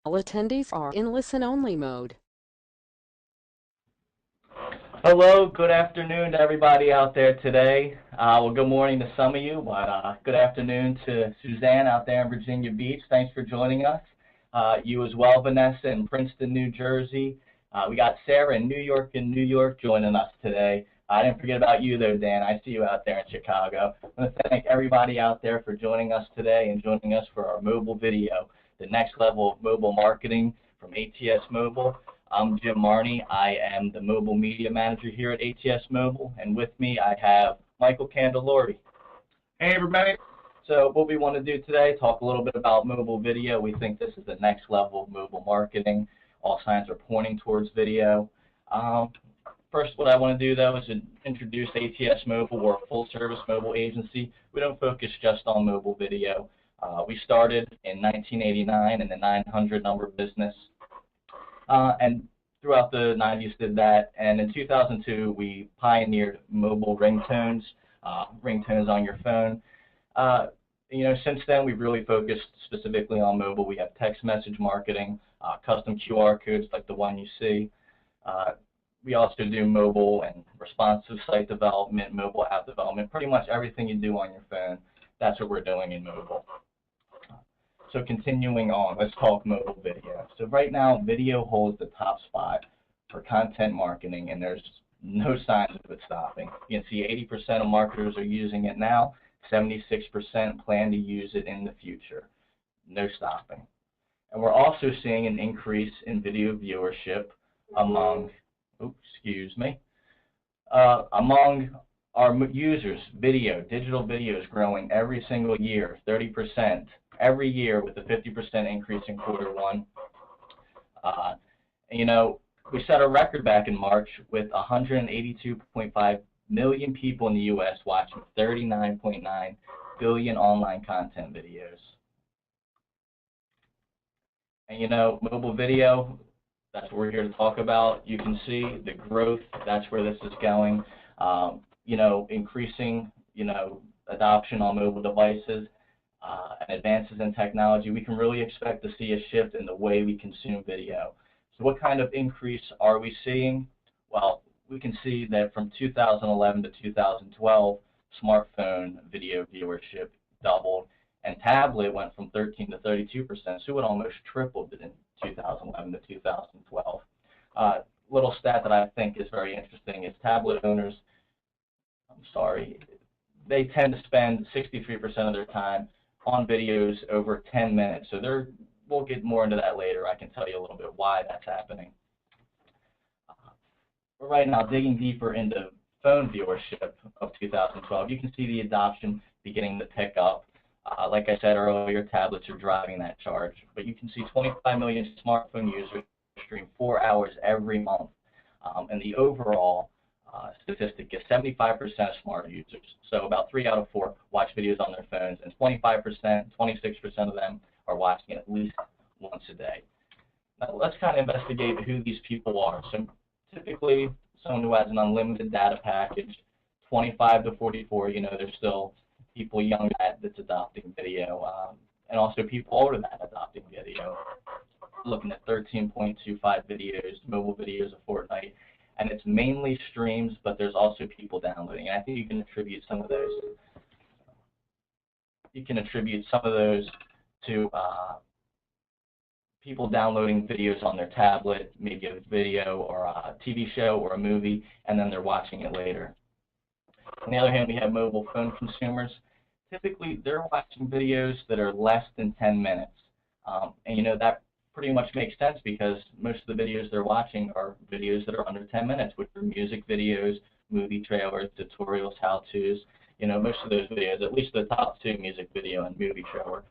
All attendees are in listen-only mode. Hello, good afternoon to everybody out there today. Well, good morning to some of you, but good afternoon to Suzanne out there in Virginia Beach. Thanks for joining us. You as well, Vanessa in Princeton, New Jersey. We got Sarah in New York joining us today. I didn't forget about you though, Dan. I see you out there in Chicago. I want to thank everybody out there for joining us today and joining us for our mobile video, the next level of mobile marketing from ATS Mobile. I'm Jim Marnie. I am the mobile media manager here at ATS Mobile, and with me I have Michael Candelori. Hey everybody. So what we want to do today, talk a little bit about mobile video. We think this is the next level of mobile marketing. All signs are pointing towards video. First, what I want to do though is introduce ATS Mobile. We're a full-service mobile agency. We don't focus just on mobile video. We started in 1989 in the 900 number business. And throughout the 90s did that, and in 2002 we pioneered mobile ringtones, ringtones on your phone. Since then we've really focused specifically on mobile. We have text message marketing, custom QR codes like the one you see. We also do mobile and responsive site development, mobile app development, pretty much everything you do on your phone, that's what we're doing in mobile. So continuing on, let's talk mobile video. So right now, video holds the top spot for content marketing, and there's no signs of it stopping. You can see 80% of marketers are using it now, 76% plan to use it in the future. No stopping. And we're also seeing an increase in video viewership among, among our users. Digital video is growing every single year, 30%. Every year with a 50% increase in Q1. We set a record back in March with 182.5 million people in the U.S. watching 39.9 billion online content videos. And mobile video, that's what we're here to talk about. You can see the growth, that's where this is going. Increasing, adoption on mobile devices. And advances in technology, we can really expect to see a shift in the way we consume video. So what kind of increase are we seeing? Well, we can see that from 2011 to 2012, smartphone video viewership doubled, and tablet went from 13 to 32%, so it almost tripled in 2011 to 2012. Little stat that I think is very interesting is tablet owners, they tend to spend 63% of their time on videos over 10 minutes. So we'll get more into that later. I can tell you a little bit why that's happening. But right now, digging deeper into phone viewership of 2012, you can see the adoption beginning to pick up. Like I said earlier, tablets are driving that charge. But you can see 25 million smartphone users stream 4 hours every month. And the overall statistic is 75% of smart users. So about 3 out of 4 watch videos on their phones, and 25%, 26% of them are watching at least once a day. Now let's kind of investigate who these people are. So typically, someone who has an unlimited data package, 25 to 44, there's still people young that's adopting video, and also people older that adopting video. Looking at 13.25 videos, mobile videos a fortnight. And it's mainly streams, but there's also people downloading. And I think you can attribute some of those. To people downloading videos on their tablet, maybe a video or a TV show or a movie, and then they're watching it later. On the other hand, we have mobile phone consumers. Typically, they're watching videos that are less than 10 minutes. And that pretty much makes sense because most of the videos they're watching are videos that are under 10 minutes, which are music videos, movie trailers, tutorials, how-tos. Most of those videos, at least the top 2, music video and movie trailer,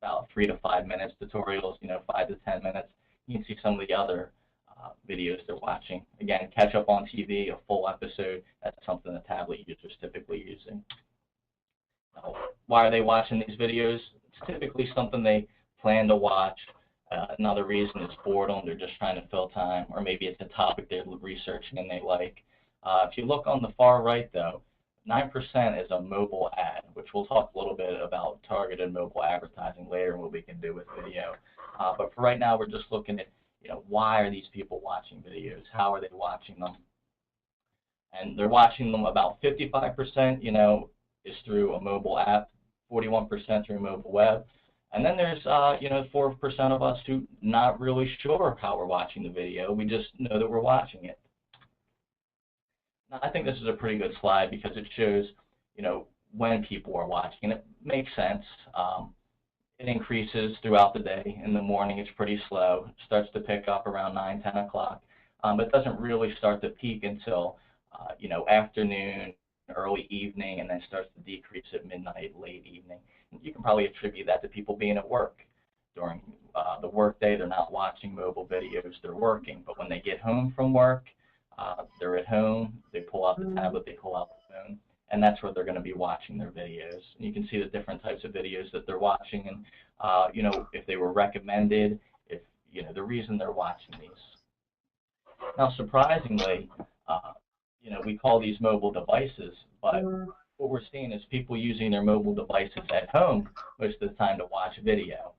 about 3 to 5 minutes, tutorials, 5 to 10 minutes. You can see some of the other videos they're watching. Again, catch up on TV, a full episode, that's something the tablet user's typically using. Now, why are they watching these videos? It's typically something they plan to watch. Another reason is boredom. They're just trying to fill time, or maybe it's a topic they're researching and they like. If you look on the far right, though, 9% is a mobile ad, which we'll talk a little bit about targeted mobile advertising later and what we can do with video. But for right now, we're just looking at, why are these people watching videos? How are they watching them? And they're watching them about 55%, is through a mobile app, 41% through mobile web. And then there's, 4% of us who not really sure how we're watching the video. We just know that we're watching it. Now, I think this is a pretty good slide because it shows, when people are watching. And it makes sense. It increases throughout the day. In the morning, it's pretty slow. It starts to pick up around 9, 10 o'clock. But it doesn't really start to peak until, afternoon, early evening, and then starts to decrease at midnight, late evening. You can probably attribute that to people being at work. During the workday, they're not watching mobile videos, they're working. But when they get home from work, they're at home, they pull out the tablet, they pull out the phone, and that's where they're going to be watching their videos. And you can see the different types of videos that they're watching and, if they were recommended, if, the reason they're watching these. Now, surprisingly, we call these mobile devices, but what we're seeing is people using their mobile devices at home most of the time to watch video.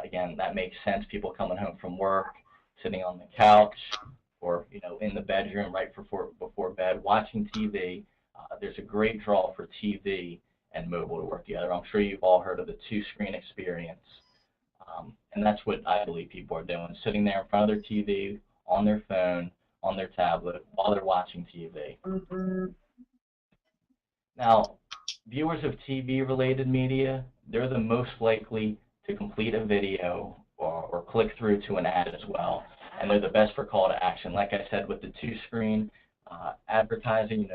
Again, that makes sense. People coming home from work, sitting on the couch, or in the bedroom right before bed, watching TV. There's a great draw for TV and mobile to work together. I'm sure you've all heard of the two-screen experience, and that's what I believe people are doing, sitting there in front of their TV, on their phone, on their tablet, while they're watching TV. Now, viewers of TV-related media, they're the most likely to complete a video or click through to an ad as well. And they're the best for call to action. Like I said, with the two-screen advertising,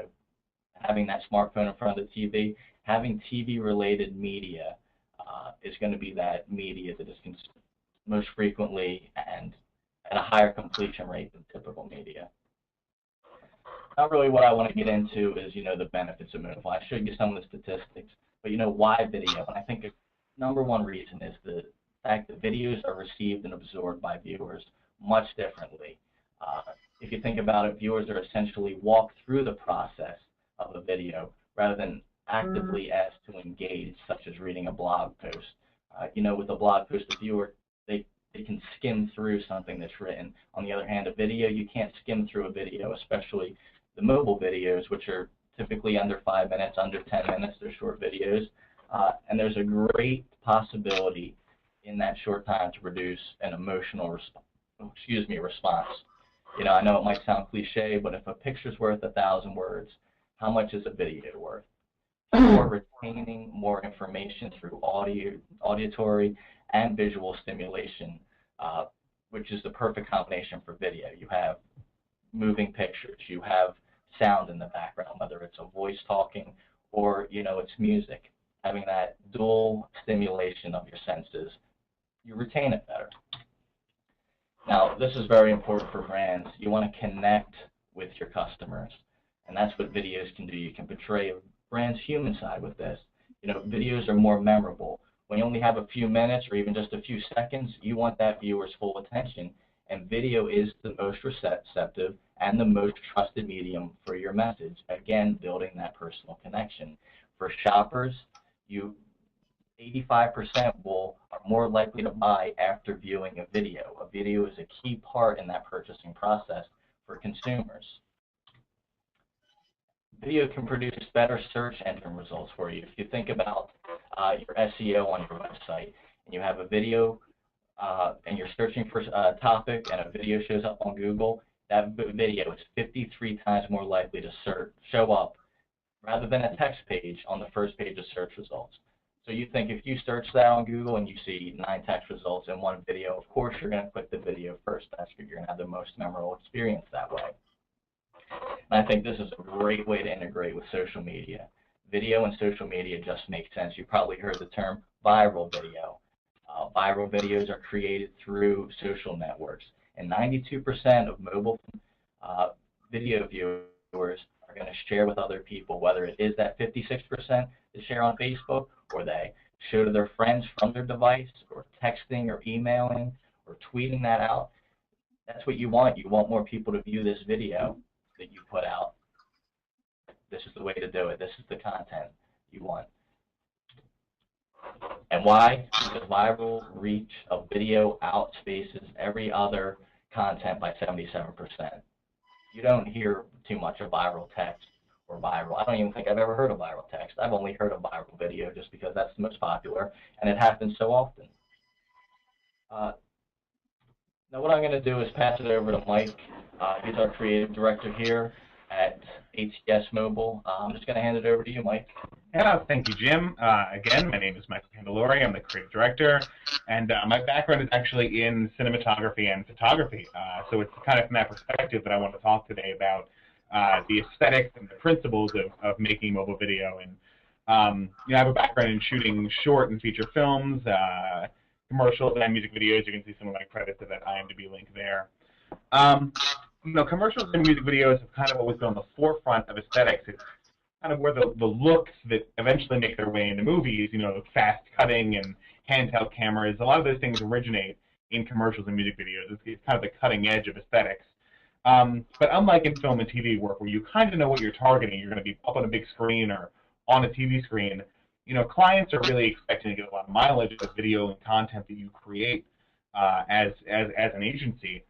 having that smartphone in front of the TV, having TV-related media is going to be that media that is most frequently and at a higher completion rate than typical media. Not really what I want to get into is, the benefits of mobile. I showed you some of the statistics, but, why video? And I think the number one reason is the fact that videos are received and absorbed by viewers much differently. If you think about it, viewers are essentially walked through the process of a video rather than actively asked to engage, such as reading a blog post. With a blog post, the viewer, they can skim through something that's written. On the other hand, a video, you can't skim through a video, especially the mobile videos, which are typically under 5 minutes, under 10 minutes. They're short videos. And there's a great possibility in that short time to produce an emotional response. I know it might sound cliche, but if a picture's worth 1,000 words, how much is a video worth? We're retaining more information through auditory and visual stimulation, which is the perfect combination for video. You have moving pictures, you have sound in the background, whether it's a voice talking or, it's music. Having that dual stimulation of your senses, you retain it better. Now, this is very important for brands. You want to connect with your customers, and that's what videos can do. You can portray a brand's human side with this. Videos are more memorable. When you only have a few minutes or even just a few seconds, you want that viewer's full attention, and video is the most receptive and the most trusted medium for your message. Again, building that personal connection. For shoppers, 85% are more likely to buy after viewing a video. A video is a key part in that purchasing process for consumers. Video can produce better search engine results for you. If you think about your SEO on your website, and you have a video and you're searching for a topic and a video shows up on Google, that video is 53 times more likely to show up rather than a text page on the first page of search results. So you think if you search that on Google and you see 9 text results in one video, of course you're going to click the video first. That's where you're going to have the most memorable experience that way. And I think this is a great way to integrate with social media. Video and social media just make sense. You probably heard the term viral video. Viral videos are created through social networks, and 92% of mobile video viewers are going to share with other people, whether it is that 56% to share on Facebook, or they show to their friends from their device, or texting or emailing or tweeting that out. That's what you want. You want more people to view this video that you put out. This is the way to do it. This is the content you want. And why? Because viral reach of video outspaces every other content by 77%. You don't hear too much of viral text or viral. I don't even think I've ever heard of viral text. I've only heard of viral video just because that's the most popular, and it happens so often. Now what I'm going to do is pass it over to Mike. He's our creative director here at ATS Mobile. I'm just going to hand it over to you, Mike. Yeah, thank you, Jim. Again, my name is Michael Candelori. I'm the creative director, and my background is actually in cinematography and photography. So it's kind of from that perspective that I want to talk today about the aesthetics and the principles of making mobile video. And I have a background in shooting short and feature films, commercials, and music videos. You can see some of my credits at that IMDb link there. Commercials and music videos have kind of always been on the forefront of aesthetics. It's kind of where the looks that eventually make their way into movies, fast cutting and handheld cameras, a lot of those things originate in commercials and music videos. It's kind of the cutting edge of aesthetics. But unlike in film and TV work, where you kind of know what you're targeting, you're going to be up on a big screen or on a TV screen, clients are really expecting to get a lot of mileage of the video and content that you create as an agency.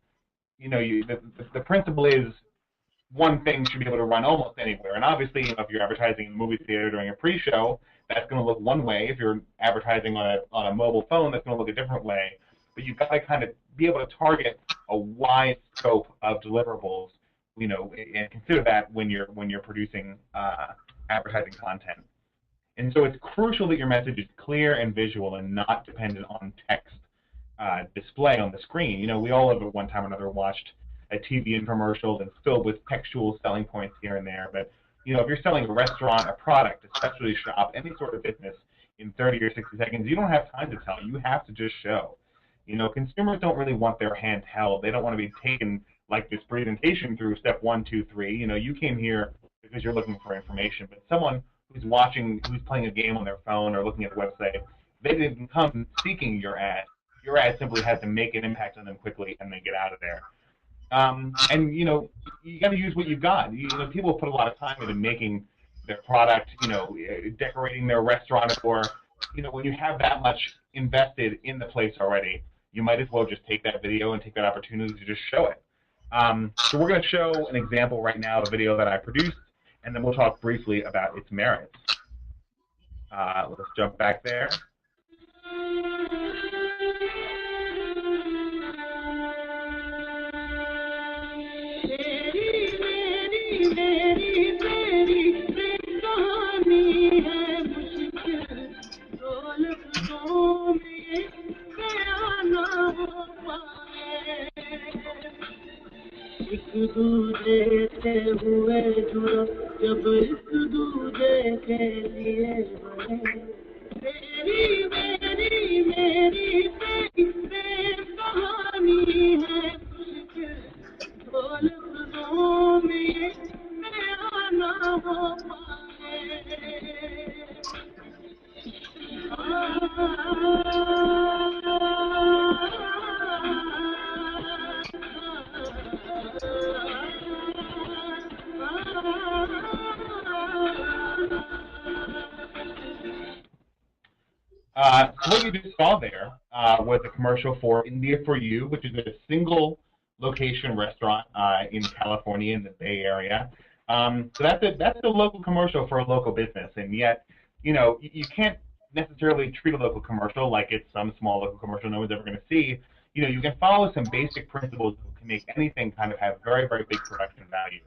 The principle is one thing should be able to run almost anywhere. And obviously, if you're advertising in a movie theater during a pre-show, that's going to look one way. If you're advertising on a mobile phone, that's going to look a different way. But you've got to kind of be able to target a wide scope of deliverables, and consider that when you're producing advertising content. And so it's crucial that your message is clear and visual and not dependent on text display on the screen. We all have at one time or another watched a TV infomercial that's filled with textual selling points here and there. But if you're selling a restaurant, a product, a specialty shop, any sort of business in 30 or 60 seconds, you don't have time to tell. You have to just show. Consumers don't really want their hand held. They don't want to be taken like this presentation through step 1, 2, 3. You came here because you're looking for information. But someone who's playing a game on their phone or looking at a website, they didn't come seeking your ad. Your ad simply has to make an impact on them quickly and then get out of there. And you got to use what you've got. People put a lot of time into making their product, decorating their restaurant, or when you have that much invested in the place already, you might as well just take that video and take that opportunity to just show it. So we're going to show an example right now of a video that I produced, and then we'll talk briefly about its merits. Let's jump back there. एक दूजे से हुए जुड़ो जब इस दूजे के लिए बने मेरी मेरी कहानी है कुछ ढोल खुदों में मेरा ना हो So what you just saw there was a commercial for India for You, which is a single location restaurant in California in the Bay Area. So that's a local commercial for a local business, and yet you can't necessarily treat a local commercial like it's some small local commercial no one's ever going to see. You can follow some basic principles that can make anything kind of have very, very big production value.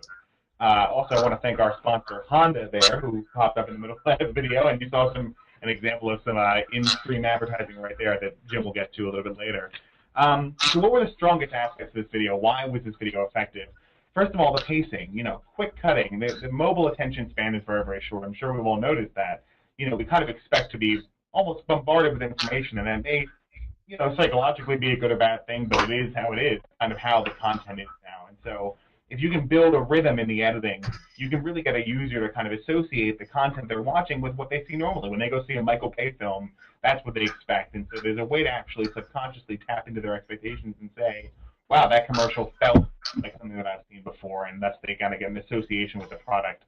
Also, I want to thank our sponsor, Honda, there, who popped up in the middle of that video, and you saw an example of some in-stream advertising right there that Jim will get to a little bit later. So what were the strongest aspects of this video? Why was this video effective? First of all, the pacing, quick cutting. The mobile attention span is very, very short. I'm sure we've all noticed that. We kind of expect to be almost bombarded with information, and that may, psychologically be a good or bad thing, but it is how it is, kind of how the content is now. And so if you can build a rhythm in the editing, you can really get a user to kind of associate the content they're watching with what they see normally. When they go see a Michael Bay film, that's what they expect. And so there's a way to actually subconsciously tap into their expectations and say, wow, that commercial felt like something that I've seen before, and thus they kind of get an association with the product.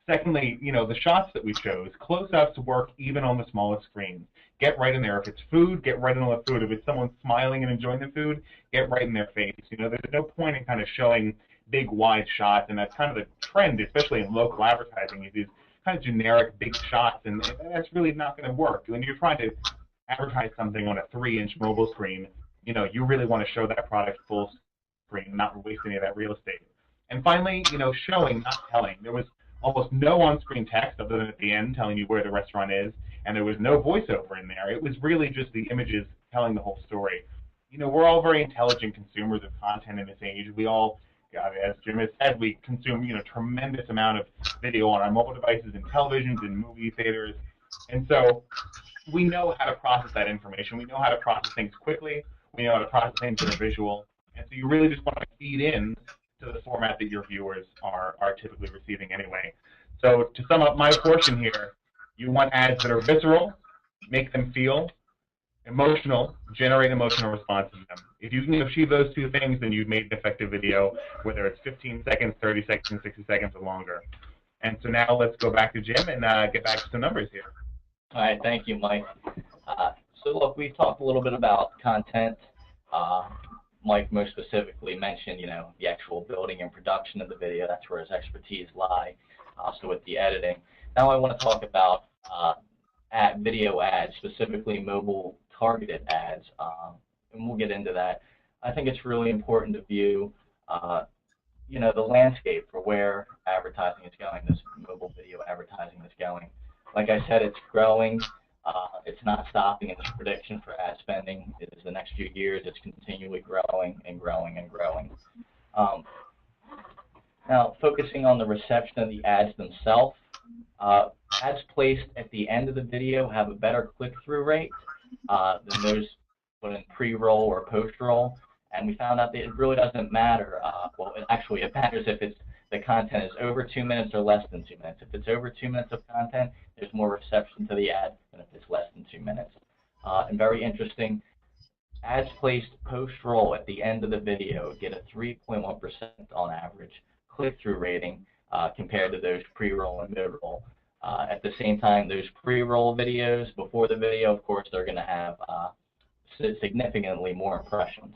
Secondly, the shots that we chose, close-ups work even on the smallest screens. Get right in there. If it's food, get right in on the food. If it's someone smiling and enjoying the food, get right in their face. There's no point in kind of showing big, wide shots, and that's kind of the trend, especially in local advertising, is these kind of generic big shots, and that's really not going to work. When you're trying to advertise something on a 3-inch mobile screen, you really want to show that product full screen, not waste any of that real estate. And finally, showing, not telling. There was almost no on-screen text other than at the end telling you where the restaurant is, and there was no voiceover in there. It was really just the images telling the whole story. We're all very intelligent consumers of content in this age. We all, as Jim has said, we consume tremendous amount of video on our mobile devices and televisions and movie theaters, and so we know how to process that information. We know how to process things quickly. We know how to process things that are visual, and so you really just want to feed in to the format that your viewers are typically receiving anyway. So to sum up my portion here, you want ads that are visceral, make them feel, emotional, generate emotional responses to them. If you can achieve those two things, then you've made an effective video, whether it's 15 seconds, 30 seconds, 60 seconds, or longer. And so now let's go back to Jim and get back to some numbers here. All right, thank you, Mike. So look, we've talked a little bit about content. Mike most specifically mentioned, the actual building and production of the video. That's where his expertise lie. So with the editing. Now I want to talk about video ads, specifically mobile targeted ads, and we'll get into that. I think it's really important to view, the landscape for where advertising is going, this mobile video advertising is going. Like I said, it's growing. It's not stopping in its prediction for ad spending. It is the next few years. It's continually growing and growing and growing. Now, focusing on the reception of the ads themselves, ads placed at the end of the video have a better click-through rate than those put in pre-roll or post-roll. And we found out that it really doesn't matter. Well, actually, it matters if the content is over 2 minutes or less than 2 minutes. If it's over 2 minutes of content, there's more reception to the ad than if it's less than 2 minutes. And very interesting, ads placed post-roll at the end of the video get a 3.1% on average click-through rating compared to those pre-roll and mid-roll. At the same time, those pre-roll videos before the video, of course, they're going to have significantly more impressions.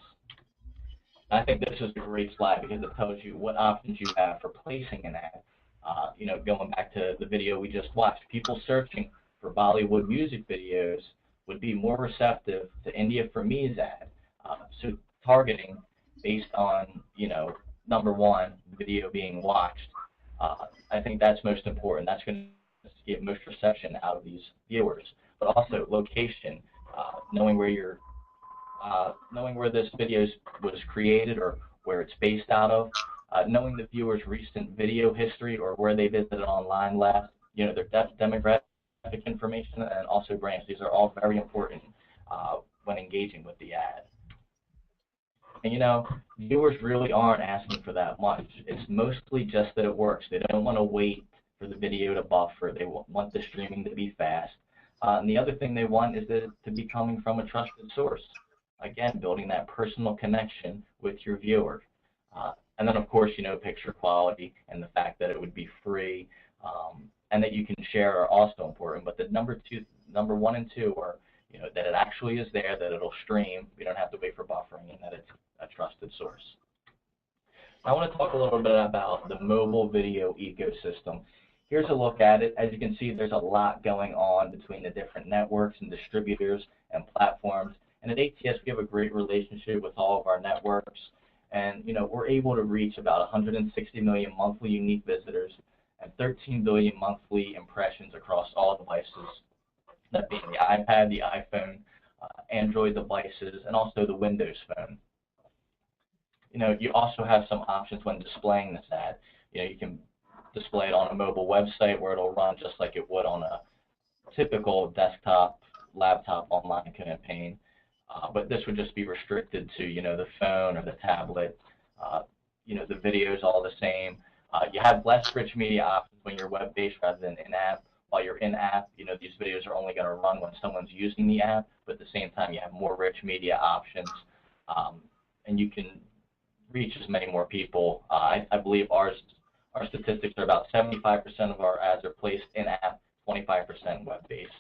I think this is a great slide because it tells you what options you have for placing an ad. Going back to the video we just watched, people searching for Bollywood music videos would be more receptive to India for Me's ad. So targeting based on, number one, video being watched, I think that's most important. That's going to get most reception out of these viewers. But also location, knowing where this video was created or where it's based out of, knowing the viewer's recent video history or where they visited online last, their demographic information, and also brands. These are all very important when engaging with the ad. And viewers really aren't asking for that much. It's mostly just that it works. They don't want to wait for the video to buffer. They want the streaming to be fast. And the other thing they want is to be coming from a trusted source. Again, building that personal connection with your viewer. And then, of course, picture quality and the fact that it would be free and that you can share are also important. But the number one and two are, that it actually is there, that it'll stream, we don't have to wait for buffering, and that it's a trusted source. I want to talk a little bit about the mobile video ecosystem. Here's a look at it. As you can see, there's a lot going on between the different networks and distributors and platforms. And at ATS, we have a great relationship with all of our networks. And, we're able to reach about 160 million monthly unique visitors and 13 billion monthly impressions across all devices, that being the iPad, the iPhone, Android devices, and also the Windows phone. You also have some options when displaying this ad. You can display it on a mobile website where it'll run just like it would on a typical desktop, laptop online campaign. But this would just be restricted to, the phone or the tablet. The video is all the same. You have less rich media options when you're web-based rather than in-app. While you're in-app, these videos are only going to run when someone's using the app, but at the same time, you have more rich media options, and you can reach as many more people. I believe our Our statistics are about 75% of our ads are placed in-app, 25% web-based.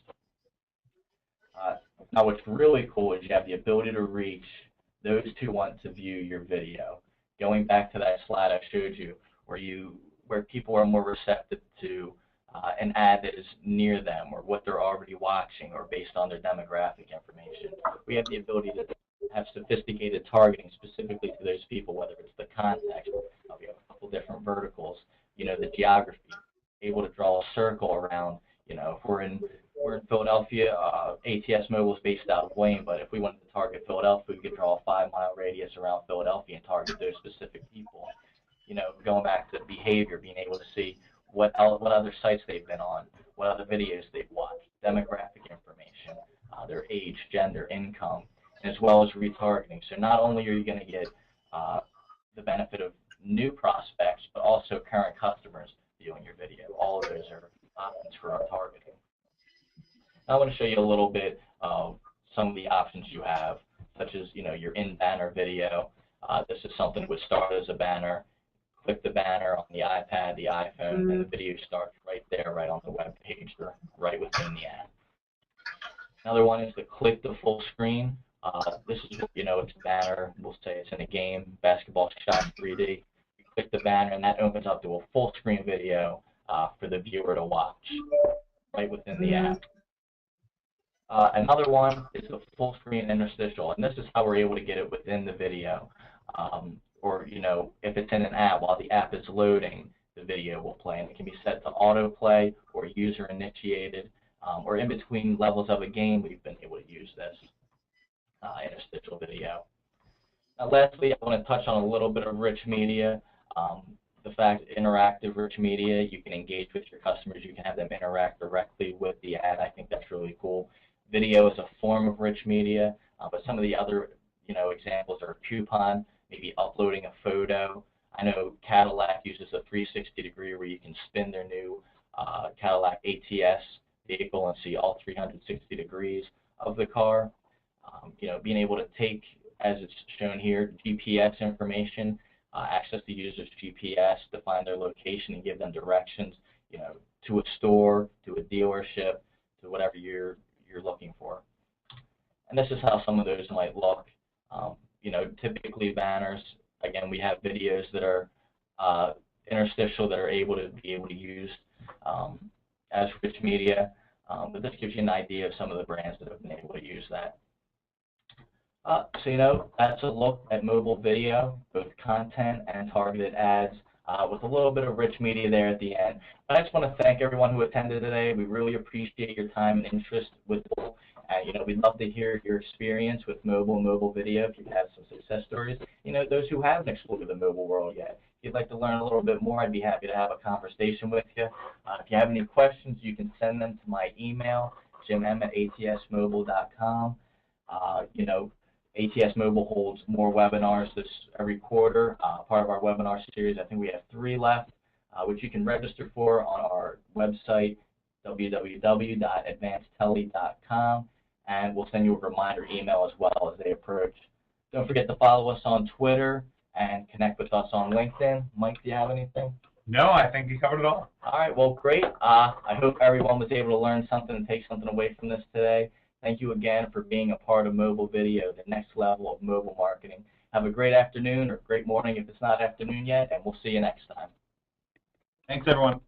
Now what's really cool is you have the ability to reach those who want to view your video. Going back to that slide I showed you, where people are more receptive to an ad that is near them or what they're already watching or based on their demographic information. We have the ability to have sophisticated targeting specifically to those people, whether it's the context. We have a couple different verticals, the geography, able to draw a circle around, if we're in Philadelphia, ATS Mobile is based out of Wayne, but if we wanted to target Philadelphia, we could draw a 5-mile radius around Philadelphia and target those specific people. Going back to behavior, being able to see what other sites they've been on, what other videos they've watched, demographic information, their age, gender, income, as well as retargeting. So not only are you going to get the benefit of new prospects, but also current customers viewing your video. All of those are options for our targeting. Now I want to show you a little bit of some of the options you have, such as your in-banner video. This is something that would start as a banner. Click the banner on the iPad, the iPhone, and the video starts right there, right on the web page, or right within the ad. Another one is to click the full screen. This is, it's a banner. We'll say it's in a game, basketball shot 3D. You click the banner, and that opens up to a full screen video for the viewer to watch right within the app. Another one is the full screen interstitial, and this is how we're able to get it within the video. Or, if it's in an app, while the app is loading, the video will play. And it can be set to autoplay or user-initiated, or in between levels of a game, we've been able to use this interstitial video. Now, lastly, I want to touch on a little bit of rich media. The fact interactive rich media, you can engage with your customers, you can have them interact directly with the ad. I think that's really cool. Video is a form of rich media, but some of the other examples are coupon, maybe uploading a photo. I know Cadillac uses a 360-degree where you can spin their new Cadillac ATS vehicle and see all 360 degrees of the car. Being able to take, as it's shown here, GPS information, access the user's GPS to find their location and give them directions, to a store, to a dealership, to whatever you're looking for. And this is how some of those might look. Typically banners, again, we have videos that are interstitial that are able to be used as rich media, but this gives you an idea of some of the brands that have been able to use that. So that's a look at mobile video, both content and targeted ads, with a little bit of rich media there at the end. But I just want to thank everyone who attended today. We really appreciate your time and interest with mobile. We'd love to hear your experience with mobile video, if you've had some success stories. Those who haven't explored the mobile world yet. If you'd like to learn a little bit more, I'd be happy to have a conversation with you. If you have any questions, you can send them to my email, jim@atsmobile.com. ATS Mobile holds more webinars every quarter. Part of our webinar series, I think we have 3 left, which you can register for on our website, www.advancedtele.com, and we'll send you a reminder email as well as they approach. Don't forget to follow us on Twitter and connect with us on LinkedIn. Mike, do you have anything? No, I think you covered it all. All right, well, great. I hope everyone was able to learn something and take something away from this today. Thank you again for being a part of mobile video, the next level of mobile marketing. Have a great afternoon or great morning if it's not afternoon yet, and we'll see you next time. Thanks, everyone.